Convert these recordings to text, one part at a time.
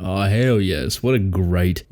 Oh, hell yes. What a great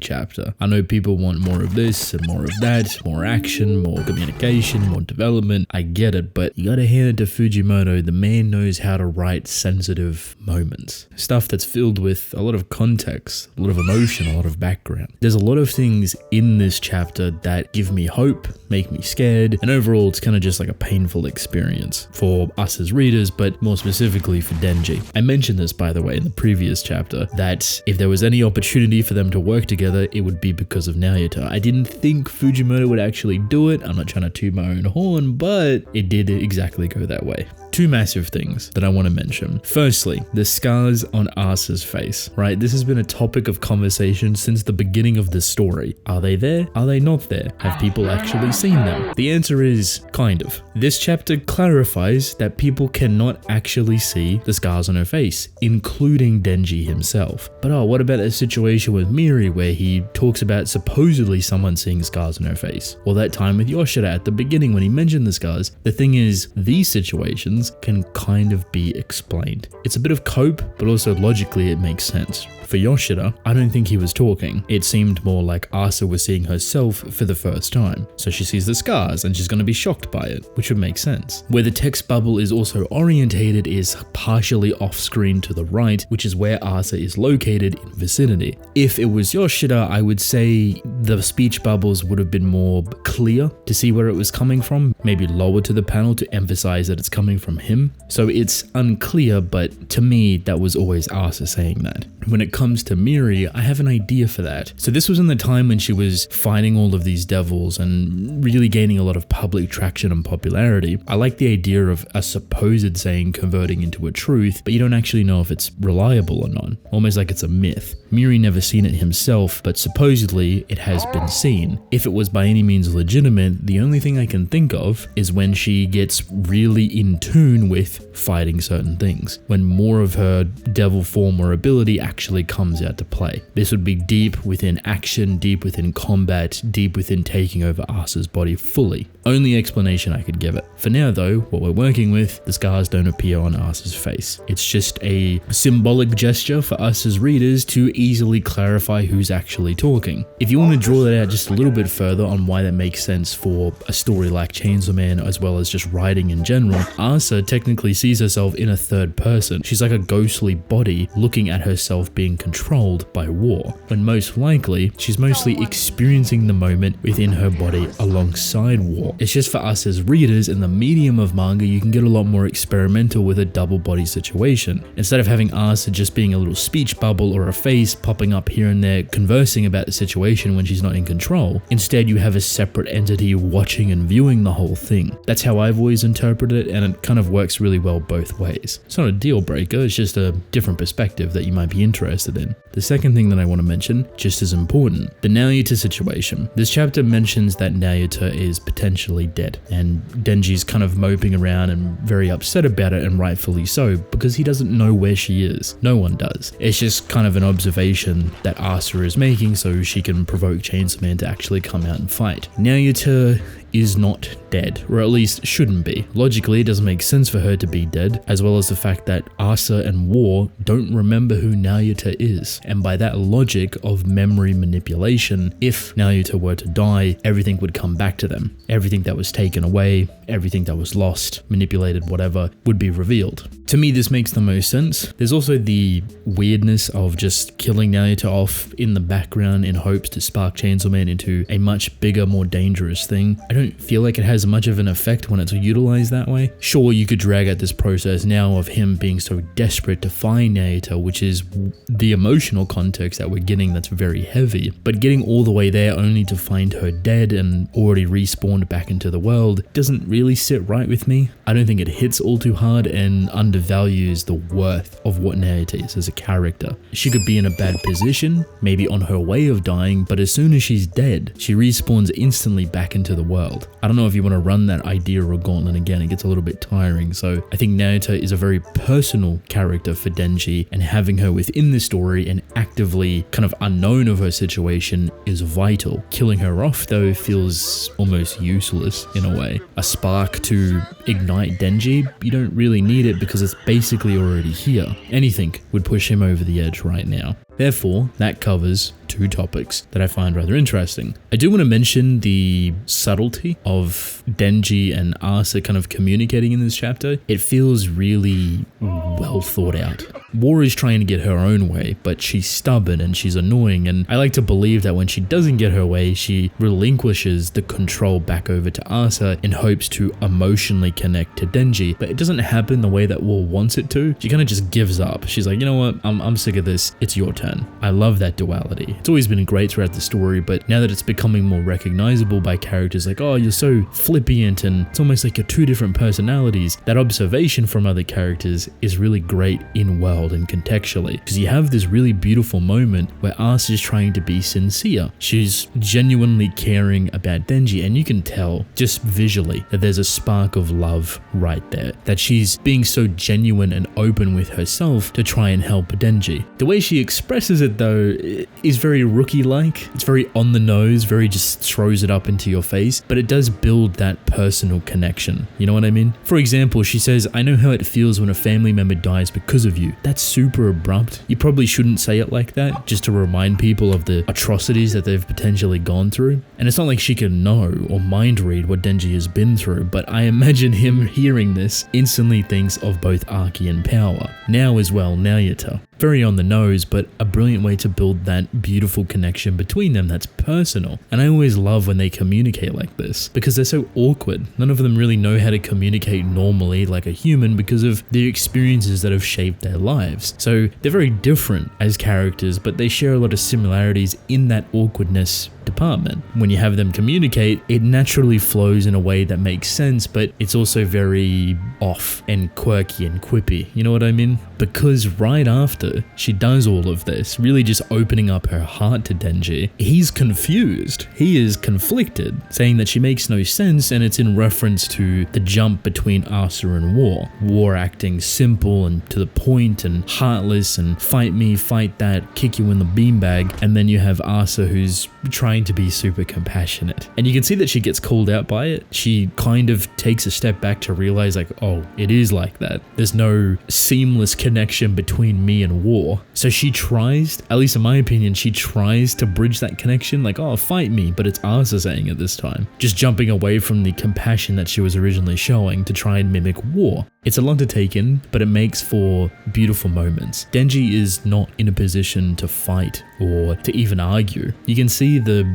chapter. I know people want more of this and more of that, more action, more communication, more development. I get it, but you gotta hand it to Fujimoto. The man knows how to write sensitive moments. Stuff that's filled with a lot of context, a lot of emotion, a lot of background. There's a lot of things in this chapter that give me hope, make me scared, and overall it's kind of just like a painful experience for us as readers, but more specifically for Denji. I mentioned this, by the way, in the previous chapter, that if there was any opportunity for them to work together, it would be because of Nayuta. I didn't think Fujimoto would actually do it. I'm not trying to toot my own horn, but it did exactly go that way. Two massive things that I want to mention. Firstly, the scars on Asa's face, right? This has been a topic of conversation since the beginning of the story. Are they there? Are they not there? Have people actually seen them? The answer is kind of. This chapter clarifies that people cannot actually see the scars on her face, including Denji himself. But what about a situation with Miri where he talks about supposedly someone seeing scars on her face? Or that time with Yoshida at the beginning when he mentioned the scars. The thing is, these situations can kind of be explained. It's a bit of cope, but also logically it makes sense. For Yoshida, I don't think he was talking. It seemed more like Asa was seeing herself for the first time. So she sees the scars and she's going to be shocked by it, which would make sense. Where the text bubble is also orientated is partially off screen to the right, which is where Asa is located in vicinity. If it was Yoshida, I would say the speech bubbles would have been more clear to see where it was coming from, maybe lower to the panel to emphasize that it's coming from him. So it's unclear, but to me, that was always Asa saying that. When it comes to Miri, I have an idea for that. So this was in the time when she was fighting all of these devils and really gaining a lot of public traction and popularity. I like the idea of a supposed saying converting into a truth, but you don't actually know if it's reliable or not. Almost like it's a myth. Miri never seen it himself, but supposedly it has been seen. If it was by any means legitimate, the only thing I can think of is when she gets really in tune with fighting certain things, when more of her devil form or ability actually comes out to play. This would be deep within action, deep within combat, deep within taking over Asa's body fully. Only explanation I could give it. For now though, what we're working with, the scars don't appear on Asa's face. It's just a symbolic gesture for us as readers to easily clarify who's actually talking. If you want to draw that out just a little bit further on why that makes sense for a story like Chainsawman as well as just writing in general, Asa technically sees herself in a third person. She's like a ghostly body looking at herself being controlled by war, when most likely she's mostly experiencing the moment within her body alongside war. It's just for us as readers in the medium of manga, you can get a lot more experimental with a double body situation. Instead of having Asa just being a little speech bubble or a face popping up here and there conversing about the situation when she's not in control, instead you have a separate entity watching and viewing the whole thing. That's how I've always interpreted it, and it kind of works really well both ways. It's not a deal breaker, it's just a different perspective that you might be interested in. The second thing that I want to mention, just as important, the Nayuta situation. This chapter mentions that Nayuta is potentially dead, and Denji's kind of moping around and very upset about it, and rightfully so, because he doesn't know where she is. No one does. It's just kind of an observation that Asa is making so she can provoke Chainsawman to actually come out and fight. Nayuta is not dead, or at least shouldn't be. Logically, it doesn't make sense for her to be dead, as well as the fact that Asa and War don't remember who Nayuta is. And by that logic of memory manipulation, if Nayuta were to die, everything would come back to them. Everything that was taken away, everything that was lost, manipulated, whatever, would be revealed. To me, this makes the most sense. There's also the weirdness of just killing Nayuta off in the background in hopes to spark Chainsawman into a much bigger, more dangerous thing. I don't feel like it has much of an effect when it's utilized that way. Sure, you could drag out this process now of him being so desperate to find Nayuta, which is the emotional context that we're getting that's very heavy, but getting all the way there only to find her dead and already respawned back into the world doesn't really sit right with me. I don't think it hits all too hard and undervalues the worth of what Nayuta is as a character. She could be in a bad position, maybe on her way of dying, but as soon as she's dead, she respawns instantly back into the world. I don't know if you want to run that idea or gauntlet again, it gets a little bit tiring. So I think Nayuta is a very personal character for Denji, and having her within the story and actively kind of unknown of her situation is vital. Killing her off though feels almost useless in a way. A spark to ignite Denji, you don't really need it because it's basically already here. Anything would push him over the edge right now. Therefore, that covers 2 topics that I find rather interesting. I do want to mention the subtlety of Denji and Asa kind of communicating in this chapter. It feels really well thought out. War is trying to get her own way, but she's stubborn and she's annoying, and I like to believe that when she doesn't get her way, she relinquishes the control back over to Asa in hopes to emotionally connect to Denji, but it doesn't happen the way that War wants it to. She kind of just gives up. She's like, you know what, I'm sick of this, it's your turn. I love that duality. It's always been great throughout the story, but now that it's becoming more recognizable by characters like, oh, you're so flippant and it's almost like you're 2 different personalities, that observation from other characters is really great in world and contextually, because you have this really beautiful moment where Asa is trying to be sincere. She's genuinely caring about Denji, and you can tell just visually that there's a spark of love right there, that she's being so genuine and open with herself to try and help Denji. The way she expresses it though is very rookie-like. It's very on the nose, very just throws it up into your face, but it does build that personal connection. You know what I mean? For example, she says, I know how it feels when a family member dies because of you. That's super abrupt. You probably shouldn't say it like that, just to remind people of the atrocities that they've potentially gone through. And it's not like she can know or mind read what Denji has been through, but I imagine him hearing this instantly thinks of both Aki and Power. Now as well, Nayuta. Very on the nose, but a brilliant way to build that beautiful connection between them that's personal. And I always love when they communicate like this, because they're so awkward. None of them really know how to communicate normally like a human because of the experiences that have shaped their lives. So they're very different as characters, but they share a lot of similarities in that awkwardness department. When you have them communicate, it naturally flows in a way that makes sense, but it's also very off and quirky and quippy. You know what I mean? Because right after she does all of this, really just opening up her heart to Denji, he's confused. He is conflicted, saying that she makes no sense, and it's in reference to the jump between Asa and War. War acting simple and to the point and heartless and fight me, fight that, kick you in the beanbag, and then you have Asa who's trying to be super compassionate. And you can see that she gets called out by it. She kind of takes a step back to realize like, oh, it is like that. There's no seamless connection between me and War. So she tries, at least in my opinion, she tries to bridge that connection like, oh, fight me, but it's Asa saying it this time. Just jumping away from the compassion that she was originally showing to try and mimic War. It's a lot to take in, but it makes for beautiful moments. Denji is not in a position to fight or to even argue. You can see the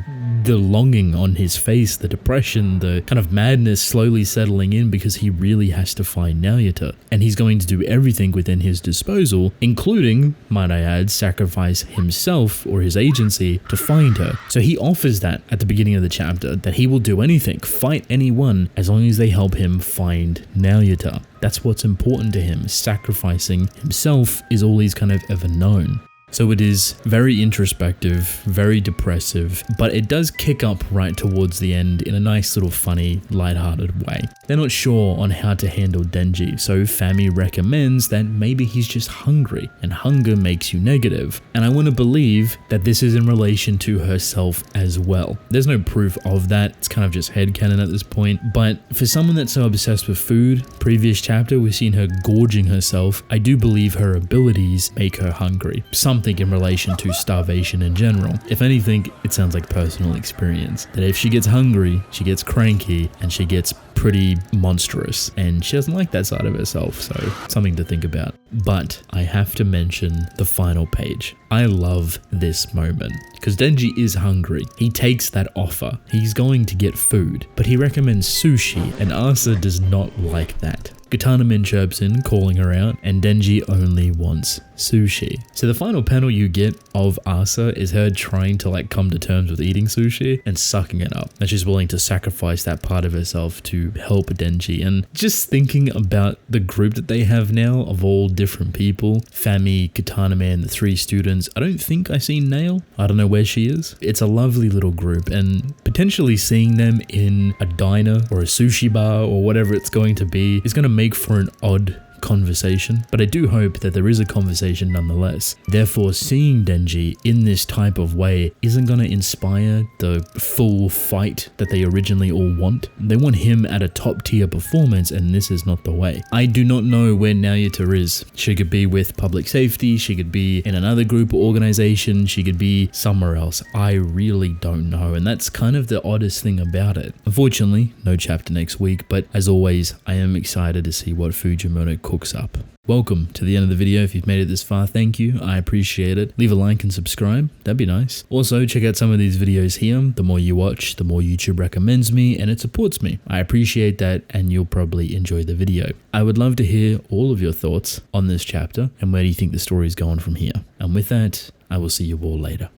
longing on his face, the depression, the kind of madness slowly settling in because he really has to find Nayuta. And he's going to do everything within his disposal, including, might I add, sacrifice himself or his agency to find her. So he offers that at the beginning of the chapter, that he will do anything, fight anyone, as long as they help him find Nayuta. That's what's important to him. Sacrificing himself is all he's kind of ever known. So it is very introspective, very depressive, but it does kick up right towards the end in a nice little funny, lighthearted way. They're not sure on how to handle Denji, so Fami recommends that maybe he's just hungry, and hunger makes you negative. And I want to believe that this is in relation to herself as well. There's no proof of that, it's kind of just headcanon at this point, but for someone that's so obsessed with food, previous chapter we've seen her gorging herself, I do believe her abilities make her hungry. Something in relation to starvation in general. If anything, it sounds like personal experience. That if she gets hungry, she gets cranky and she gets pretty monstrous, and she doesn't like that side of herself, so something to think about. But I have to mention the final page. I love this moment because Denji is hungry. He takes that offer. He's going to get food, but he recommends sushi, and Asa does not like that. Katanaman chirps in, calling her out, and Denji only wants sushi. So the final panel you get of Asa is her trying to like come to terms with eating sushi and sucking it up. And she's willing to sacrifice that part of herself to help Denji. And just thinking about the group that they have now of all different people, Fami, Katanaman, the 3 students. I don't think I see Nail. I don't know where she is. It's a lovely little group, and potentially seeing them in a diner or a sushi bar or whatever it's going to be is going to make for an odd conversation, but I do hope that there is a conversation nonetheless. Therefore, seeing Denji in this type of way isn't going to inspire the full fight that they originally all want. They want him at a top tier performance, and this is not the way. I do not know where Nayuta is. She could be with public safety, she could be in another group or organization, she could be somewhere else. I really don't know, and that's kind of the oddest thing about it. Unfortunately, no chapter next week, but as always, I am excited to see what Fujimoto cooks up. Welcome to the end of the video. If you've made it this far, thank you. I appreciate it. Leave a like and subscribe. That'd be nice. Also, check out some of these videos here. The more you watch, the more YouTube recommends me and it supports me. I appreciate that, and you'll probably enjoy the video. I would love to hear all of your thoughts on this chapter and where do you think the story is going from here. And with that, I will see you all later.